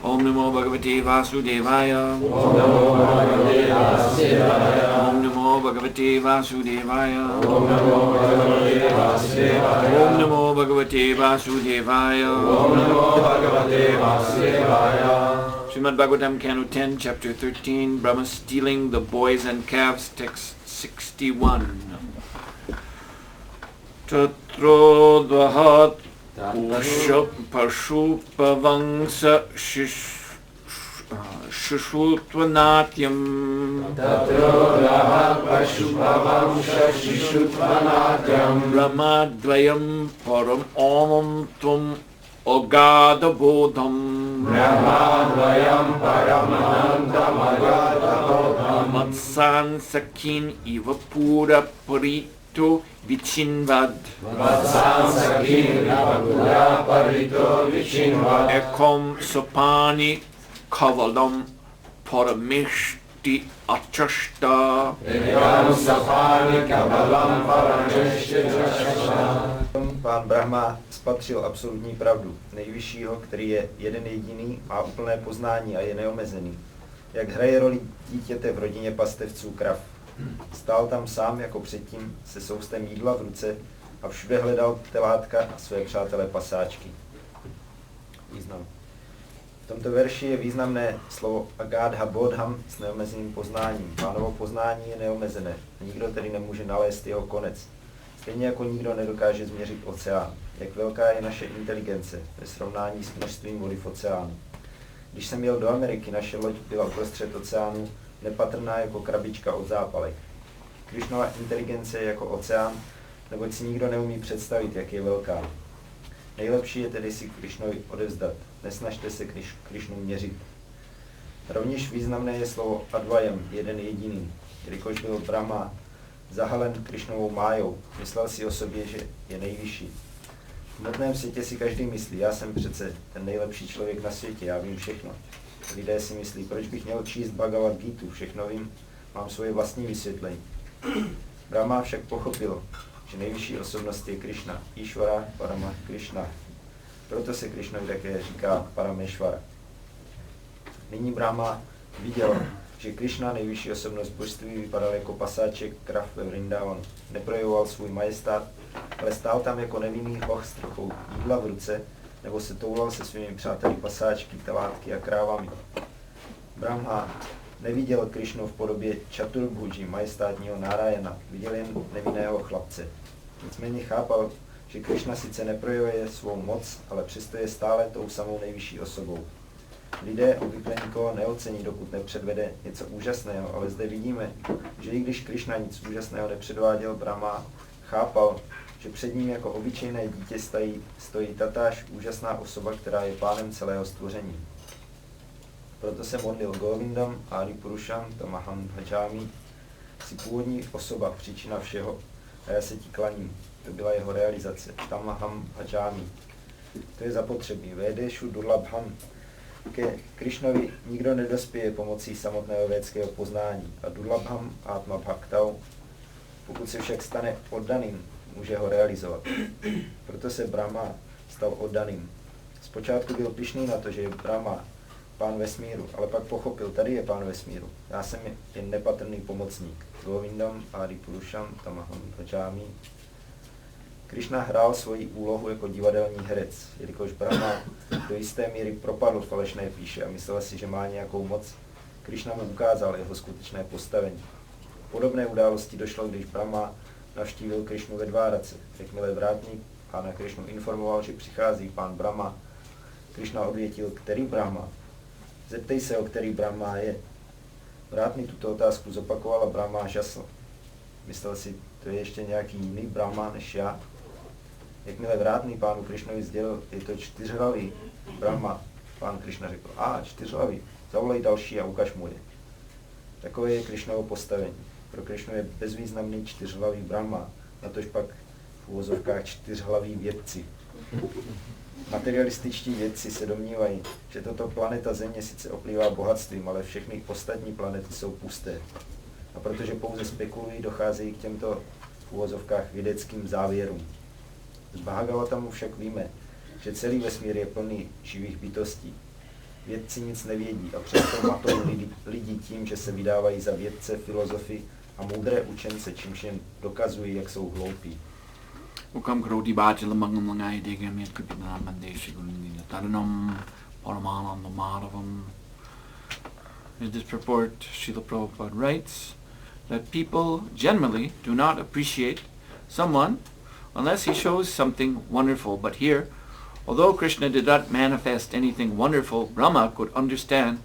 Om Namo Bhagavate Vasudevaya. Om Namo Bhagavate Vasudevaya. Om Namo Bhagavate Vasudevaya. Om Namo Bhagavate Vasudevaya. Srimad Bhagavatam, Canto 10, Chapter 13, Brahma stealing the boys and calves, text 61. Tatro dvahat Pashupavangsa Shishutvanatyam Brahmadvayam Param Omam Tvam Agada Bodham Matsan Sakin Iva Pura Parito Vichinvad Ekom Sopani Kavalam Parameshti Achashta. Pán Brahma spatřil absolutní pravdu, nejvyššího, který je jeden jediný, má úplné poznání a je neomezený. Jak hraje roli dítěte v rodině pastevců krav. Stál tam sám jako předtím se soustem jídla v ruce a všude hledal telátka a své přátelé pasáčky. Význam. V tomto verši je významné slovo Agadha Bodham s neomezeným poznáním. Pánovo poznání je neomezené. Nikdo tedy nemůže nalézt jeho konec. Stejně jako nikdo nedokáže změřit oceán. Jak velká je naše inteligence ve srovnání s množstvím vody v oceánu. Když jsem jel do Ameriky, naše loď byla uprostřed oceánu, nepatrná jako krabička od zápalek. Krišnova inteligence je jako oceán, neboť si nikdo neumí představit, jak je velká. Nejlepší je tedy si Krišnovi odevzdat. Nesnažte se Krišnu měřit. Rovněž významné je slovo Advayam, jeden jediný. Jelikož byl Brahma zahalen Krišnovou májou, myslel si o sobě, že je nejvyšší. V hmotném světě si každý myslí, já jsem přece ten nejlepší člověk na světě, já vím všechno. Lidé si myslí, proč bych měl číst Bhagavad Gita, všechno vím, mám svoje vlastní vysvětlení. Brahma však pochopil, že nejvyšší osobnost je Krišna, Išvara, Parama, Krišna. Proto se Krišnovi také říká Parameshvara. Nyní Brahma viděl, že Krišna, nejvyšší osobnost božství, vypadal jako pasáček krav ve Vrindavanu. Neprojevoval svůj majestát, ale stál tam jako nevinný hoch s trochou jídla v ruce, nebo se toulal se svými přáteli pasáčky, telátky a krávami. Brahma neviděl Krišnu v podobě Čaturbhuji, majestátního Nárajana, viděl jen nevinného chlapce. Nicméně chápal, že Krišna sice neprojevuje svou moc, ale přesto je stále tou samou nejvyšší osobou. Lidé obvykle nikoho neocení, dokud nepředvede něco úžasného, ale zde vidíme, že i když Krišna nic úžasného nepředváděl, Brahma chápal, že před ním jako obyčejné dítě stojí tatáž úžasná osoba, která je pánem celého stvoření. Proto se modlil Govindam Adi Purusham Tamaham Bhajami, jsi původní osoba, příčina všeho, a já se ti klaním. To byla jeho realizace. Tamaham Bhajami. To je zapotřebí. Védéšu Durlabham. Ke Krišnovi nikdo nedospěje pomocí samotného védského poznání. A Durlabham Atma Bhaktau, pokud se však stane oddaným, může ho realizovat. Proto se Brahma stal oddaným. Zpočátku byl pyšný na to, že je Brahma pán vesmíru, ale pak pochopil, tady je pán vesmíru. Já jsem jen nepatrný pomocník. Govindam Adi Purusham Tamaham Bhajami. Krišna hrál svoji úlohu jako divadelní herec, jelikož Brahma do jisté míry propadl falešné píše a myslel si, že má nějakou moc. Krišna mu ukázal jeho skutečné postavení. Podobné události došlo, když Brahma navštívil Krišnu ve Dvárace. Jakmile vrátník Pána Krišnu informoval, že přichází pán Brahma. Krišna odvětil, který Brahma? Zeptej se, o který Brahma je. Vrátný tuto otázku zopakovala Brahma a žasl. Myslel si, to je ještě nějaký jiný Brahma než já? Jakmile vrátný pánu Krišnovi sdělil, je to čtyřhlavý Brahma, pán Krišna řekl, čtyřhlavý, zavolej další a ukaž mu je. Takové je Krišnovo postavení. Pro Krišnu je bezvýznamný čtyřhlavý Brahma, natož pak v uvozovkách čtyřhlaví vědci. Materialističtí vědci se domnívají, že tato planeta Země sice oplývá bohatstvím, ale všechny ostatní planety jsou pusté. A protože pouze spekulují, docházejí k těmto v uvozovkách vědeckým závěrům. Z Bhagavatamu však víme, že celý vesmír je plný živých bytostí. Vědci nic nevědí a přesto matou lidi tím, že se vydávají za vědce, filozofy a moudré učence, čímž jen dokazují, jak jsou hloupí. Ukam kroti báčila mangamlangai degam yatkapina mandeshi gulindina taranam paramananda madhavam. In this purport, Srila Prabhupada writes that people generally do not appreciate someone unless he shows something wonderful. But here, although Krishna did not manifest anything wonderful, Brahma could understand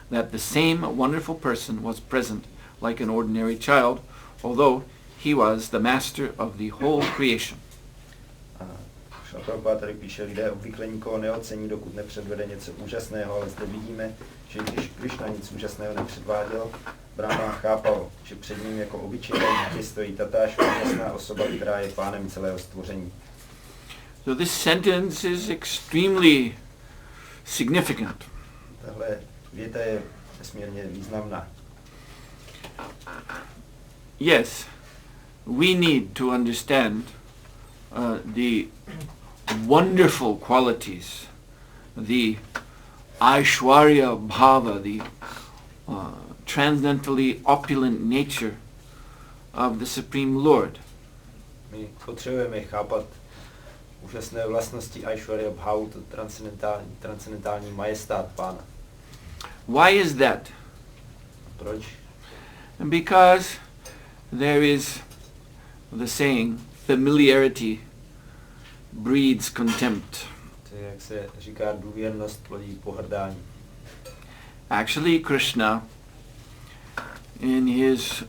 that the same wonderful person was present like an ordinary child, although he was the master of the whole creation. Prabhupada tady píše, lidé obvykle nikoho neocení, dokud nepředvede něco úžasného, ale zde vidíme, že když Krišna nic úžasného nepředváděl, Brahma chápal, že před ním jako obyčejné dítě stojí tatáž úžasná osoba, která je pánem celého stvoření. So this sentence is extremely significant. Tahle věta je nesmírně významná. Yes, we need to understand the wonderful qualities, the Aishwarya Bhava, the transcendentally opulent nature of the Supreme Lord. My potřebujeme chápat úžasné vlastnosti Aishwarya Bhavu, to transcendentální majestát Pána. Why is that? Proč? Because there is the saying, familiarity breeds contempt. To je, jak se říká, důvěrnost plodí pohrdání. Actually, Krishna, in his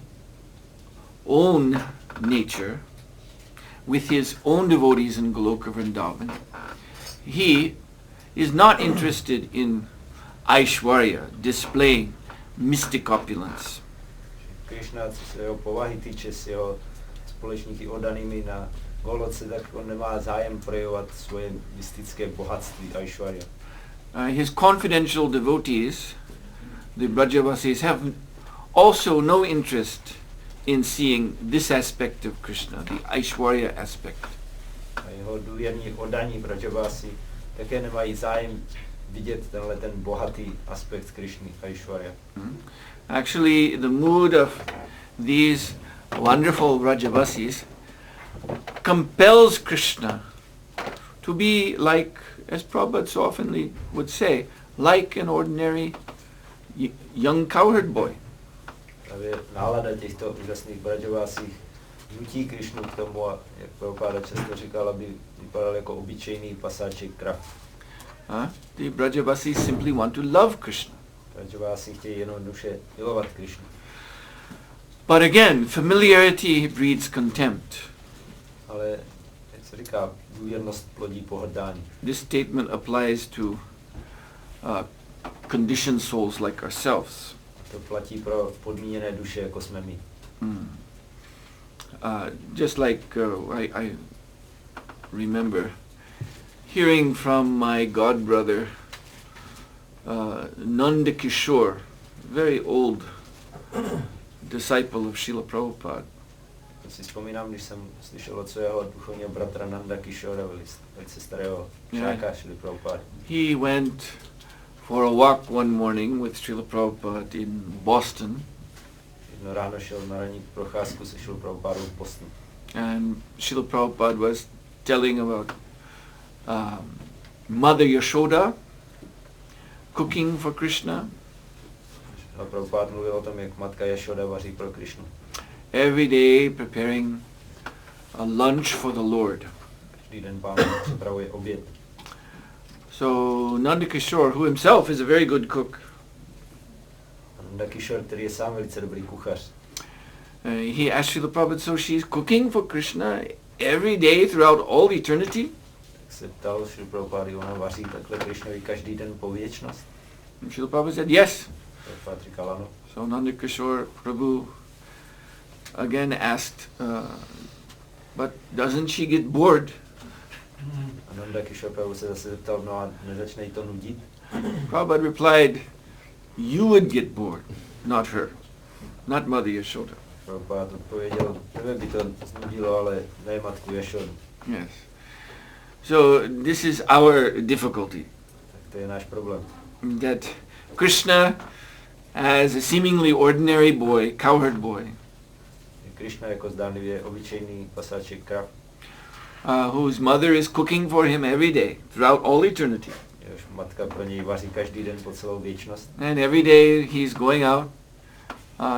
own nature, with his own devotees in Goloka Vrindavan, he is not interested in Aishwarya, displaying mystic opulence. Krishna, co se jeho povahy týče, s jeho společníky oddanými na Goloce, tak on nemá zájem projevovat svoje mystické bohatství Aishwarya. His confidential devotees, the Brajavasis, have also no interest in seeing this aspect of Krishna, the Aishwarya aspect. A jeho důvěrní oddaní Brajavasi také nemají zájem vidět ten bohatý aspekt Krishny, Aishwarya. Actually, the mood of these wonderful Brajavasis compels Krishna to be like, as Prabhupada so often would say, like an ordinary young cowherd boy. Právě nálada těchto úžasných Brajavasích nutí Krishnu k tomu, a jak Prabhupada často říkal, aby vypadal jako obyčejný pasáček krav. The Brajavasis simply want to love Krishna. Brajavasi chtějí jednoduše milovat Krishnu. But again, familiarity breeds contempt. Ale, jak se říká, důvěrnost plodí pohrdání. This statement applies to conditioned souls like ourselves. To platí pro podmíněné duše, jako jsme my. Just like I remember hearing from my godbrother Nanda Kishore, very old disciple of Srila Prabhupada. To si vzpomínám, když jsem slyšel od svého duchovního bratra Nanda Kishore, velice starého žáka Srila Prabhupada. He went for a walk one morning with Srila Prabhupada in Boston. Jedno ráno šel na ranní procházku se Srila Prabhupádou v Bostonu. And Srila Prabhupada was telling about Mother Yashoda cooking for Krishna. Srila Prabhupada mluvil o tom, jak matka Yashoda vaří pro Krishnu. Every day preparing a lunch for the Lord. Každý den Pán připravuje oběd. So Nanda Kishore, who himself is a very good cook, Nanda Kishore, který je sám velice dobrý kuchař, he asked Srila Prabhupada, so she's cooking for Krishna every day throughout all eternity? tak se ptal Šrila Prabhupády, ona vaří takhle Krishnovi každý den po věčnost. And Srila Prabhupada said, yes. Prabhupada říkal ano. So Nanda Kishore Prabhu again asked, but doesn't she get bored? A Nanda Kishore Prabhu se zase zeptal, no a nezačne jí to nudit? Prabhupada replied, you would get bored, not her, not Mother Yashoda. Prabhupada odpověděl, tebe by to znudilo, ale ne matku Jašodu. Yes. So this is our difficulty, Tak to je náš problém. that Krishna, as a seemingly ordinary boy, cowherd boy, Krishna jako zdánlivě obyčejný pasáček krav, whose mother is cooking for him every day throughout all eternity. jehož matka pro něj vaří každý den po celou věčnost. And every day he's going out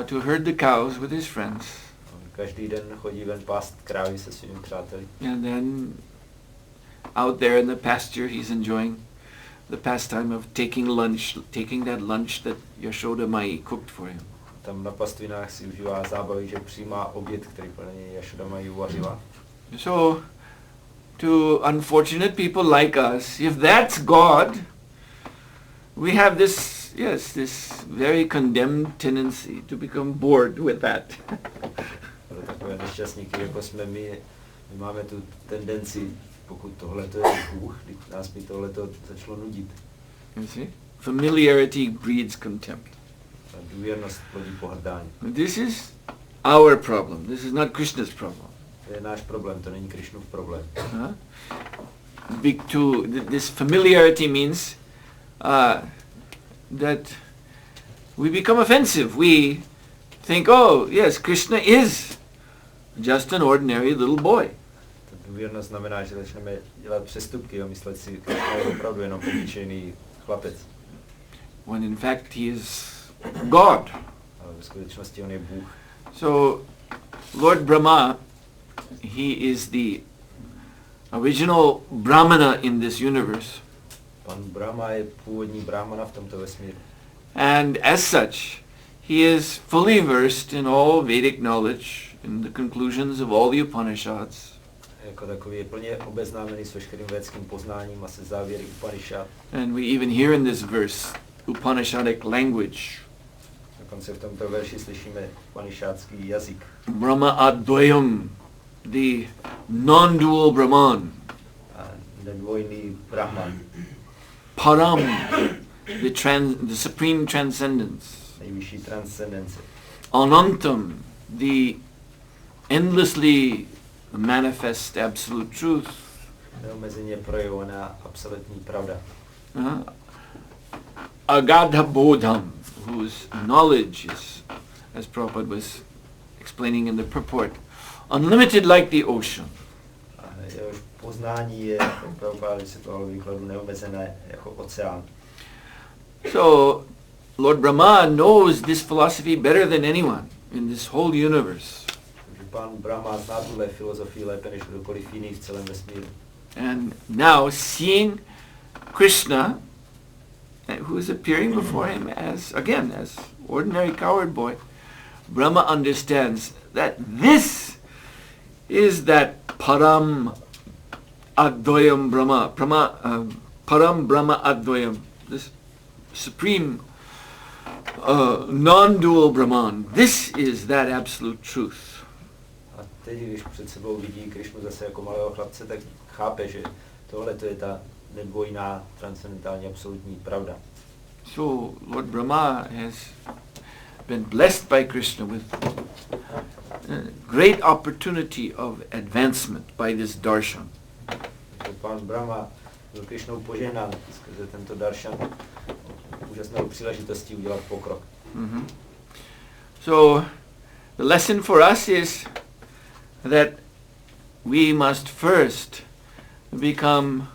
to herd the cows with his friends. On každý den chodí ven pást krávy se svými přáteli. And then out there in the pasture he's enjoying the pastime of taking that lunch that Yashoda Mai cooked for him. Tam na pastvinách si užívá zábavy, že přijímá oběd, který pro něj Jašoda Mai uvařila. So, to unfortunate people like us, if that's God, we have this very condemned tendency to become bored with that. Pro takové nešťastníky, jako jsme my máme tu tendenci, pokud tohleto je Bůh, nás by tohleto začalo nudit. You see? Familiarity breeds contempt. A důvěrnost plodí pohrdání. This is our problem. This is not Krishna's problem. To je náš problém, to není Krishnův problém. This familiarity means that we become offensive. We think, oh yes, Krishna is just an ordinary little boy. Ta důvěrnost znamená, že začneme dělat přestupky a myslet si, že je opravdu jenom obyčejný chlapec. When in fact he is God. Ale v skutečnosti on je Bůh. So Lord Brahma, he is the original Brahmana in this universe. Pan Brahma je původní brahmana v tomto vesmíru. And as such, he is fully versed in all Vedic knowledge, in the conclusions of all the Upanishads. Jako takový je plně obeznámený s veškerým védským poznáním a se závěry Upanishad. And we even hear in this verse Upanishadic language. Dokonce v tomto verši slyšíme upanishadský jazyk. Brahma Advayam, the non-dual Brahman. A nedvojný Brahman. Param, the supreme transcendence. Nejvyšší transcendence. Anantam, the endlessly manifest absolute truth. Neomezeně projevovaná absolutní pravda. Agadha Bodham, whose knowledge is, as Prabhupada was explaining in the purport, unlimited like the ocean. A jehož poznání je, jak Prabhupada vysvětloval výkladu, neomezené jako oceán. So, Lord Brahma knows this philosophy better than anyone in this whole universe. Pan Brahma zná tuhle filozofii lépe než kdokoliv jiný v celém vesmíru. And now, seeing Krishna, who is appearing before him as ordinary cowherd boy, Brahma understands that this is that Param Advayam Brahma, Param Brahma Advayam, this supreme non-dual Brahman. This is that absolute truth. A teď, když před sebou vidí Krišnu zase jako malého chlapce, tak chápe, že tohle to je ta nedvojná, transcendentální, absolutní pravda. So Lord Brahma has been blessed by Krishna with great opportunity of advancement by this darshan. Takže pan Brahma byl Krišnou požehnán skrze tento darshan, úžasnou příležitostí udělat pokrok. Mm-hmm. So the lesson for us is that we must first become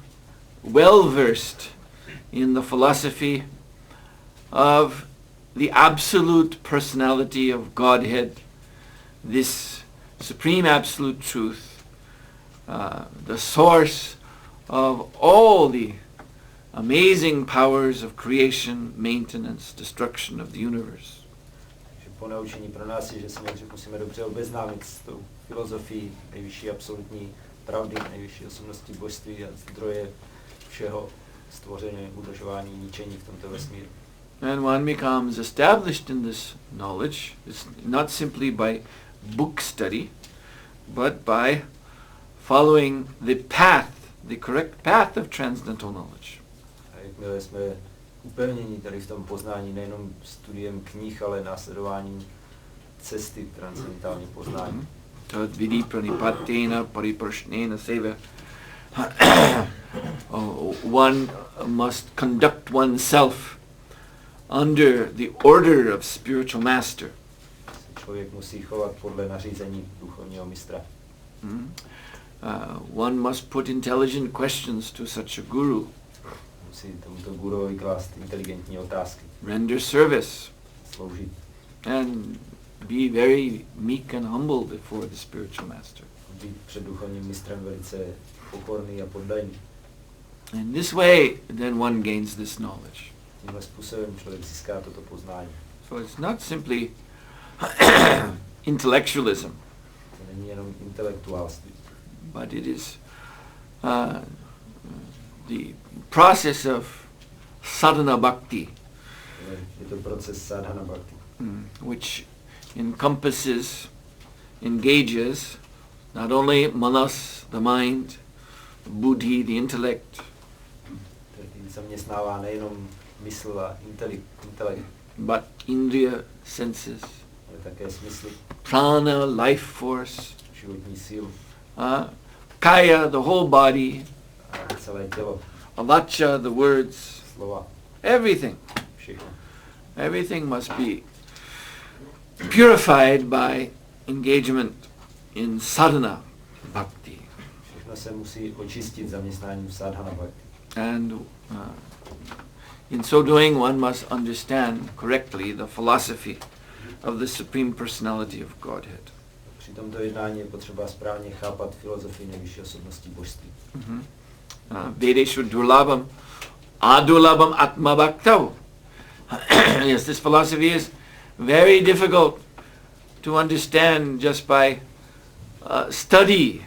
well versed in the philosophy of the absolute personality of Godhead, this supreme absolute truth, the source of all the amazing powers of creation, maintenance, destruction of the universe. Ponaučení pro nás je, že se musíme dobře obeznámit s tou filozofií nejvyšší absolutní pravdy, nejvyšší osobnosti božství a zdroje všeho stvoření, udržování, ničení v tomto vesmíru. And one becomes established in this knowledge. It's not simply by book study, but by following the path, the correct path of transcendental knowledge. A jakmile jsme upevnění tady v tom poznání nejenom studiem knih, ale následováním cesty transcendentální poznání. Tad vidi pranipattena pariprashnena seva. One must conduct oneself under the order of spiritual master. Člověk musí chovat podle nařízení duchovního mistra. One must put intelligent questions to such a guru. Musí tomuto guruovi klást inteligentní otázky. Render service. Sloužit. And be very meek and humble before the spiritual master. Být před duchovním mistrem velice pokorný a poddaný. In this way, then one gains this knowledge. Tímhle způsobem člověk získá toto poznání. So it's not simply intellectualism. To není jenom intelektuálství. But it is the process of sadhana bhakti, Je to proces sadhana bhakti, which engages not only manas, the mind, buddhi, the intellect, který zaměstnává nejenom mysl a intelekt, but indriya, senses, ale také smysly, prana, life force, životní sílu, kaya, the whole body, a celé tělo, avacha, the words, slova, everything. všechno. Everything must be purified by engagement in sadhana bhakti. Všechno se musí očistit zaměstnáním sadhana bhakti. And in so doing, one must understand correctly the philosophy of the Supreme Personality of Godhead. Při tomto jednání je potřeba správně chápat filozofii nejvyšší osobnosti božství. Vedeshu durlabham adurlabham atma bhaktau. Yes, this philosophy is very difficult to understand just by study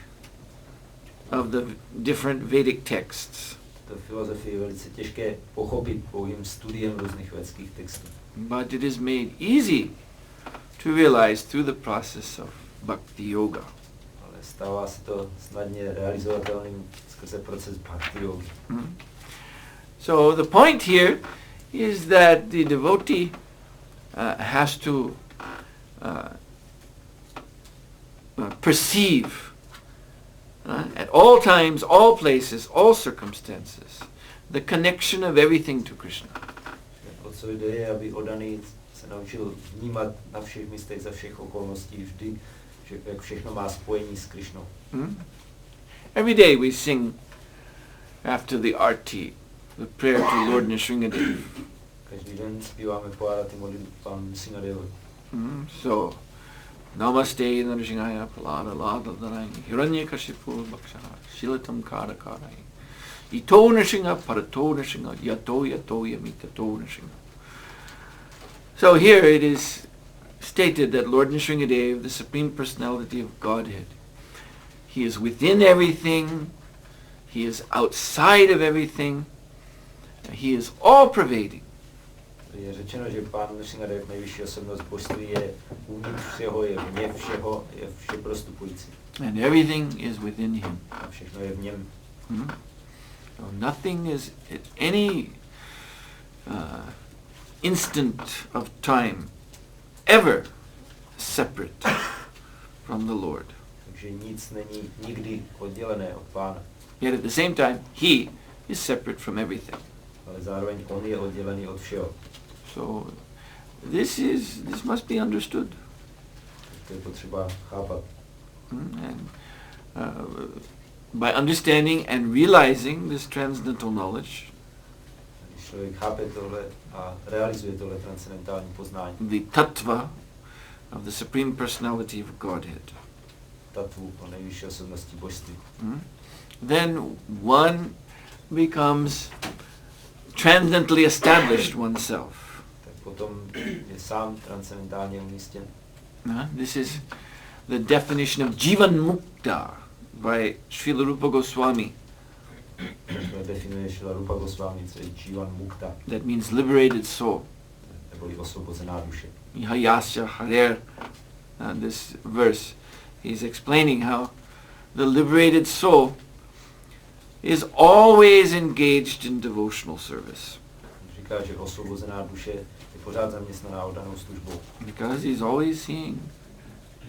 of the different Vedic texts. To filozofii je velice těžké pochopit pouhým studiem různých védských textů. But it is made easy to realize through the process of bhakti yoga. Ale stává se to snadně realizovatelným skrze proces bhakti yogi. So the point here is that the devotee has to perceive at all times, all places, all circumstances, the connection of everything to Krishna. O co jde je, aby oddaný se naučil vnímat na všech místech za všech okolností vždy, že jak všechno má spojení s Krishnou. Every day we sing after the arti, the prayer to Lord Nrsingadev. Každý den zpíváme po arati modlitbu Pánu Nrsingadevovi. So, Namaste Nrsinghaya Palada Lada Dharai Hiranyakashipu Bhakshaha Shilatam Kara Karai Ito Nrsingha Parato Nrsingha Yato Yato Yamitato Nrsingha. So here it is stated that Lord Nrsingadev, the Supreme Personality of Godhead, He is within everything, He is outside of everything, He is all-pervading. Je řečeno, že Pán Nrsingadev, nejvyšší osobnost božství, je uvnitř všeho, je vně všeho, je všeprostupující. And everything is within Him. A všechno je v něm. So nothing is at any instant of time ever separate from the Lord. Takže nic není nikdy oddělené od Pána. Yet at the same time, He is separate from everything. Ale zároveň on je oddělený od všeho. So this must be understood. To je potřeba chápat. And by understanding and realizing this transcendental knowledge, Když člověk chápe tohle a realizuje tohle transcendentální poznání, the tattva of the Supreme Personality of Godhead, tatvu o nejvyšší osobnosti božství. Then one becomes transcendently established oneself. Tak potom je sám transcendentálně umístěn. This is the definition of Jivan Mukta by Srila Rupa Goswami. To definuje Srila Rupa Goswami, co je Jivan Mukta. That means liberated soul. Neboli osvobozená duše. Yasya Harer, this verse, he's explaining how the liberated soul is always engaged in devotional service. Říká, že osvobozená duše je pořád zaměstnaná oddanou službou. Because he's always seeing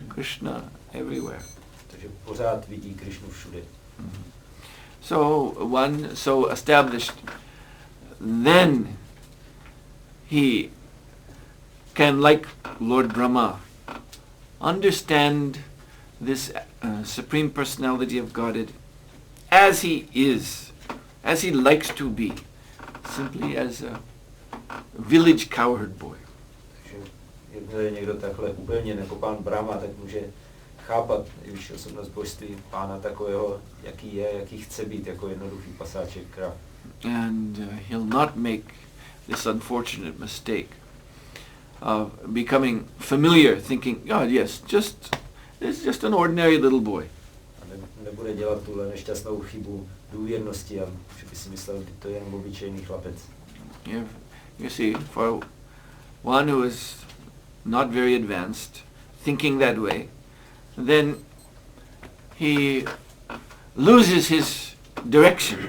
Krishna everywhere. Takže pořád vidí Krishnu všude. So one so established, then he can, like Lord Brahma, understand this Supreme Personality of Godhead as he is, as he likes to be, simply as a village cowherd boy. Takže jakmile někdo takhle úplně jako pán Brahma, tak může chápat nejvyšší osobnost božství pána takového, jaký je, jaký chce být, jako jednoduchý pasáček krav. And he'll not make this unfortunate mistake of becoming familiar, thinking, God, yes, it's just an ordinary little boy. A nebude dělat tuhle nešťastnou chybu důvěrnosti, a že by si myslel, že to je jenom obyčejný chlapec. You see, for one who is not very advanced, thinking that way, then he loses his direction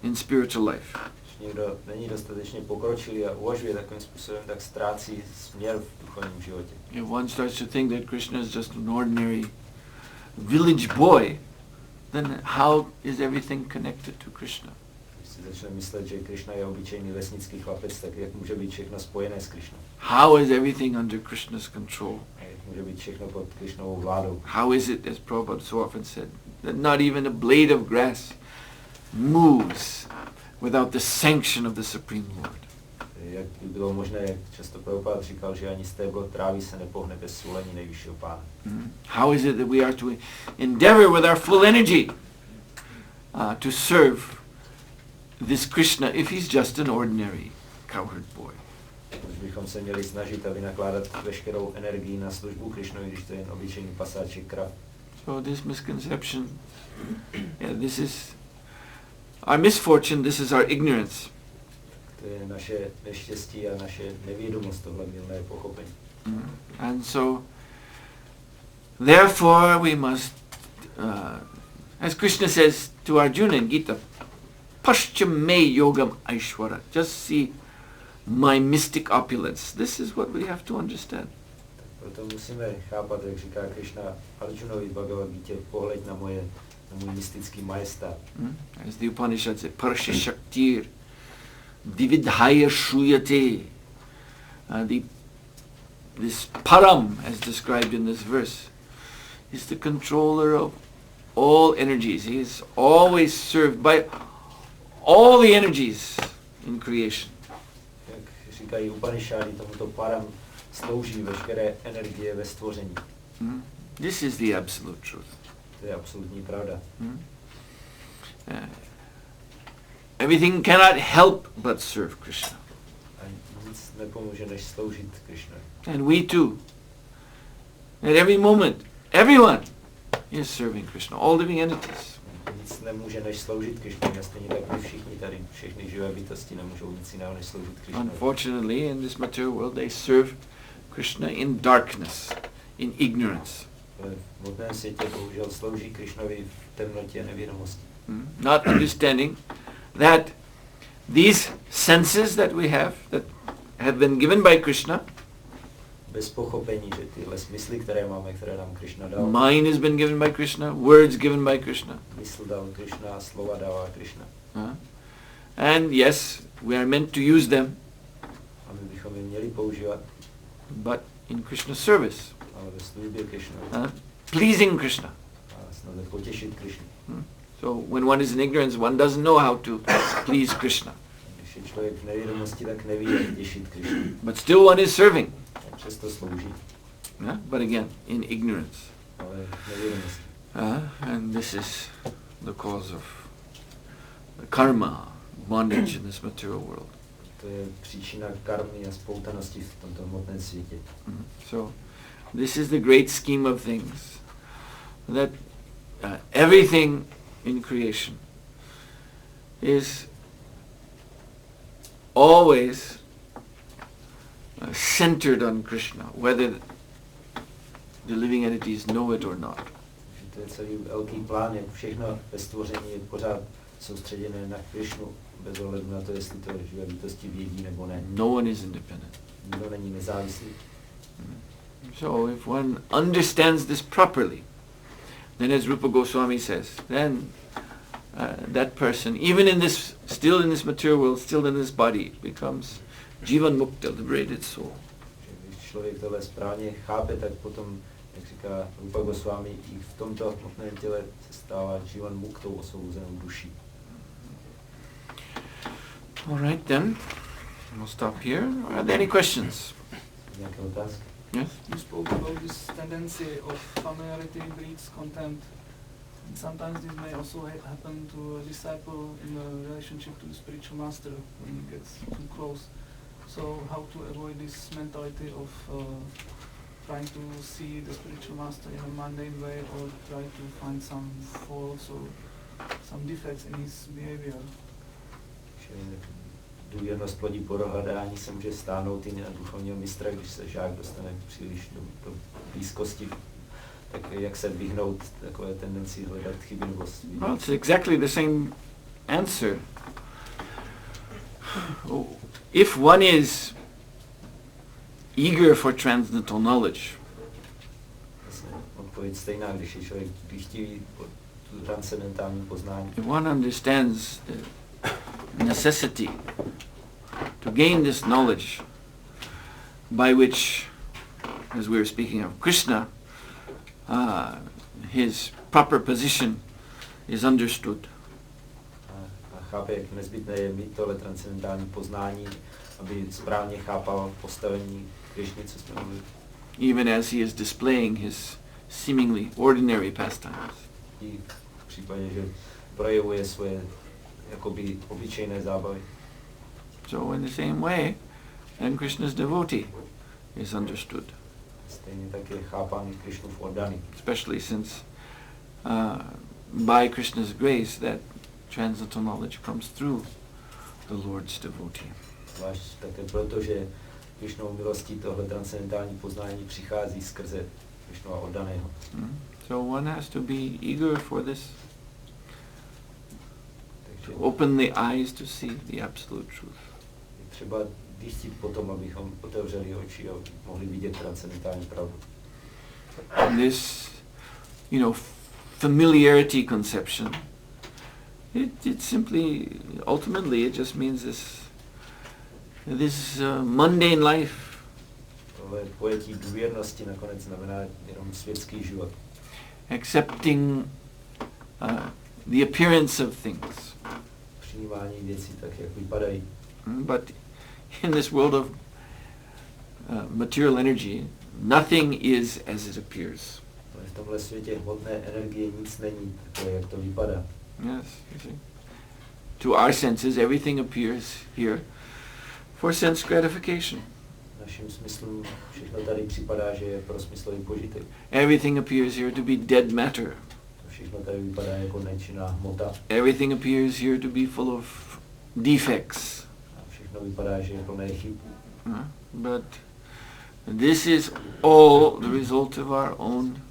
in spiritual life. Když někdo není dostatečně pokročilý a uvažuje takovým způsobem, tak ztrácí směr v duchovním životě. If one starts to think that Krishna is just an ordinary village boy, then how is everything connected to Krishna? Když si začne myslet, že Krishna je obyčejný vesnický chlapec, tak jak může být všechno spojené s Krishnou? How is everything under Krishna's control? A jak může být všechno pod Krishnovou vládou? How is it, as Prabhupada so often said, that not even a blade of grass moves without the sanction of the Supreme Lord? Jak by bylo možné, jak často Prabhupada říkal, že ani stéblo trávy se nepohne bez svolení nejvyššího pána. How is it that we are to endeavor with our full energy to serve this Krishna if he's just an ordinary cowherd boy? Už bychom se měli snažit a vynakládat veškerou energii na službu Krishnovi, když to je jen obyčejný pasáček krav. So this misconception, this is our misfortune, this is our ignorance. To je naše neštěstí a naše nevědomost, tohle mylné pochopení. And so, therefore we must, as Krishna says to Arjuna in Gita, Paschame yogam aishvara, just see my mystic opulence. This is what we have to understand. Proto musíme chápat, jak říká Krishna Arjunovi v Bhagavad Gita, pohled na můj mystický majestát. As the Upanishad said, Parasya Shaktir, Dividhaya Shruyate. This Param, as described in this verse, is the controller of all energies. He is always served by all the energies in creation. Jak říkají Upanishady, tomuto Param slouží veškeré energie ve stvoření. This is the absolute truth. To je absolutní pravda. Everything cannot help but serve Krishna. A nic nepomůže, než sloužit Krishnovi. And we too. At every moment, everyone is serving Krishna, all living entities. Nic nemůže, než sloužit Krishnovi. A stejně tak my všichni tady, všechny živé bytosti nemůžou nic jiného, než sloužit Krishnovi. Unfortunately, in this material world, they serve Krishna in darkness, in ignorance. V modném světě bohužel slouží Krishnovi v temnotě a nevědomosti. Not understanding that these senses that we have, that have been given by Krishna, Bez pochopení, že tyhle smysly, které máme, které nám Krishna dal, mind has been given by Krishna, words given by Krishna. mysl dal Krishna, slova dává Krishna. And yes, we are meant to use them, A my bychom je měli používat, but in Krishna's service, ale ve službě Krishnovi. pleasing Krishna. A snaze potěšit Krishnu. So when one is in ignorance, one doesn't know how to please Krishna. Když je člověk v nevědomosti, tak neví, jak těšit Krishnu. But still one is serving. A přesto slouží. But again, in ignorance. ale nevědomosti. And this is the cause of the karma, bondage in this material world. To je příčina karmy a spoutanosti v tomto hmotném světě. So, this is the great scheme of things. That everything in creation is always centered on Krishna, whether the living entities know it or not. To je celý velký plán, jak všechno ve stvoření je pořád soustředěné na Krishnu, bez ohledu na to, jestli to živé bytosti vědí nebo ne. No one is independent. Nikdo není nezávislý. So if one understands this properly, then as Rupa Goswami says, then that person, even in this, still in this material world, still in this body, becomes Jivan Mukta, liberated soul. Když člověk tohle správně chápe, tak potom, jak říká Rupa Goswami, i v tomto hmotném těle se stává Jivan Muktou, osvobozenou duší. All right then, we'll stop here. Are there any questions? Nějaké otázky? Yes? You spoke about this tendency of familiarity breeds contempt. And sometimes this may also happen to a disciple in a relationship to the spiritual master when he gets too close. So how to avoid this mentality of trying to see the spiritual master in a mundane way or try to find some faults or some defects in his behavior? Důvěrnost plodí podohledání se může stáhnout i na duchovního mistra, když se žák dostane příliš do blízkosti. Tak jak se vyhnout takové tendenci hledat chyby nebo svídět? Well, it's exactly the same answer. If one is eager for transcendental knowledge, odpověď stejná, když je člověk chtějí tu transcendentální poznání. if one understands the necessity to gain this knowledge by which, as we were speaking of Krishna, his proper position is understood. A chápe, jak nezbytné je mít tohle transcendentální poznání, aby správně chápal postavení Krišny, co jsme mluvili. Even as he is displaying his seemingly ordinary pastimes. I v případě, že projevuje svoje jakoby obyčejné zábavy. So in the same way, then Krishna's devotee is understood. Stejně tak je chápán Krišnův oddaný. Especially since by Krishna's grace that transcendental knowledge comes through the Lord's devotee. Zvlášť také proto, že Krišnou milostí tohle transcendentální poznání přichází skrze Krišnova oddaného. So one has to be eager for this, to open the eyes to see the absolute truth. Je třeba dýchtit potom, abychom otevřeli oči a mohli vidět transcendentální pravdu. And this, familiarity conception, it simply, ultimately, it just means this mundane life. Tohle pojetí důvěrnosti nakonec znamená jenom světský život. Accepting the appearance of things. Přijímání věcí tak, jak vypadají. But in this world of material energy, nothing is as it appears. Ale v tomhle světě hmotné energie nic není takové, jak to vypadá. Yes, you see. To our senses, everything appears here for sense gratification. Našim smyslům všechno tady připadá, že je pro smyslový požitek. Everything appears here to be dead matter. Všechno tady vypadá jako nečinná hmota. Everything appears here to be full of defects. A všechno vypadá, že je plné chyb. But this is all the result of our own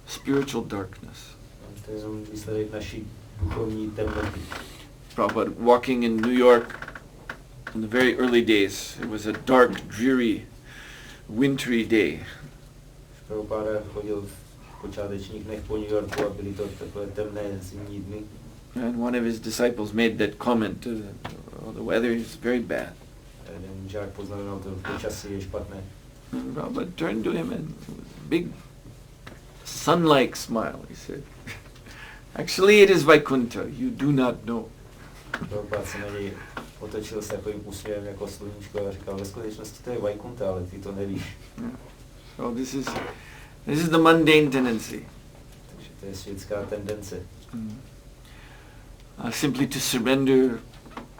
spiritual darkness. To je jenom výsledek naší duchovní temnoty. Prabhupada walking in New York in the very early days, it was a dark, dreary, wintry day. Prabhupada chodil v počátečních dnech po New Yorku a byly to takové temné zimní dny. And one of his disciples made that comment, the weather is very bad. Jeden žák poznamenal, to počasí je špatné. And Prabhupada turned to him and with a big sun-like smile, he said, actually it is Vaikuntha, you do not know. Prabhupada se na něj otočil s takovým úsměvem jako sluníčko a říkal, ve skutečnosti to je Vaikuntha, ale ty to nevíš. So This is the mundane tendency. Takže to je světská tendence. Simply to surrender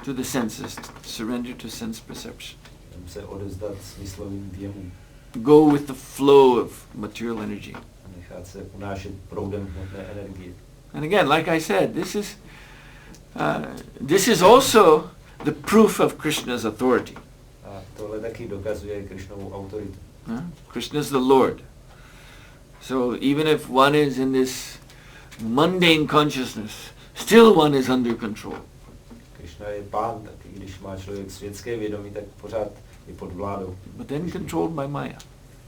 to the senses, surrender to sense perception. Se odevzdat smyslovým věmům. Go with the flow of material energy. A nechat se unášet proudem hmotné energie. And again, like I said, this is also the proof of Krishna's authority. A tohle taky dokazuje Krishnovu autoritu. Krishna is the Lord. So even if one is in this mundane consciousness, still one is under control. Krishna je pán, tak i když má člověk světské vědomí, tak pořád je pod vládou. But then controlled by Maya.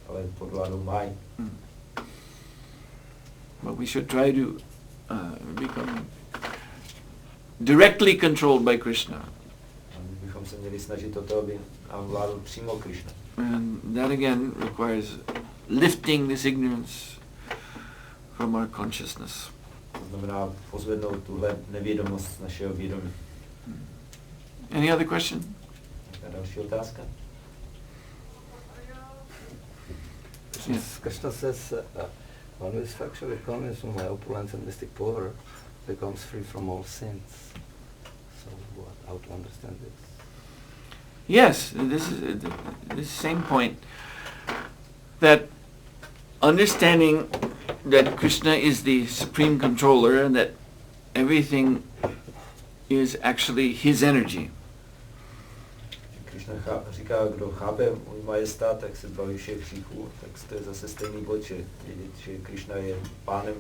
Ale pod vládou Maya. But we should try to become directly controlled by Krishna. A my bychom se měli snažit o to, aby nám vládl přímo Krishna. And that again requires lifting this ignorance from our consciousness. To znamená pozvednout tuhle nevědomost z našeho vědomí. Any other question? A další otázka? Yes. Krishna says, one who is factually convinced of my opulence and mystic power becomes free from all sins. So how to understand this? Yes, this is the same point. That understanding that Krishna is the supreme controller and that everything is actually his energy. Krishna říká, kdo chápe můj majestát, tak se zbaví všech hříchů, tak to je zase stejný bod, že vědět, že Krishna je pánem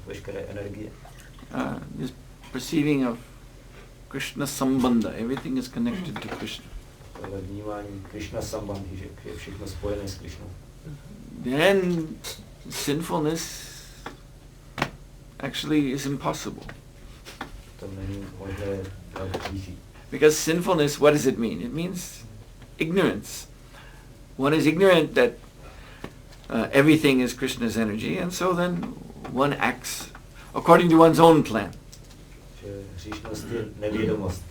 veškeré energie. This perceiving of Krishna sambandha, everything is connected to Krishna. Tohle vnímání Krishna sambandhi, že je všechno spojené s Krishnou. Then sinfulness actually is impossible. To není možné dělat hříchy. Because sinfulness, what does it mean? It means ignorance. One is ignorant that everything is Krishna's energy, and so then one acts according to one's own plan. Že hříšnost je nevědomost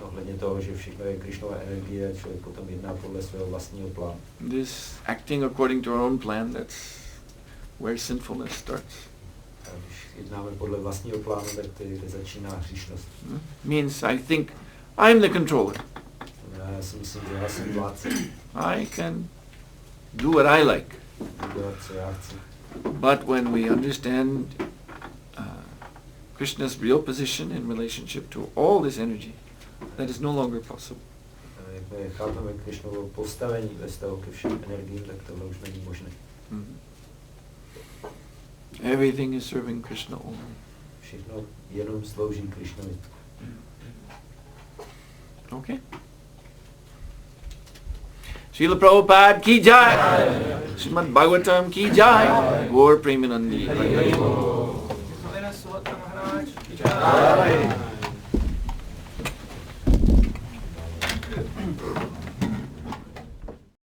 ohledně toho, že všechno je Krishnova energie a člověk potom jedná podle svého vlastního plánu. This acting according to our own plan, that's where sinfulness starts. A když jednáme podle vlastního plánu, tak to je, kde začíná hříšnost. Means I think I'm the controller. Já si myslím, že já jsem vládce. I can do what I like. Dělat, co já chci. But when we understand Krishna's real position in relationship to all this energy, that is no longer possible. Jak chápeme Krishnovo postavení ve vztahu ke všem energiím, tak tohle už není možné. Everything is serving Krishna only. Všechno jenom slouží Krishnovi. Okay. Srila Prabhupada ki jai. Srimad Bhagavatam ki jai. Gaur Premanandi. Suhotra Maharaj ki jai.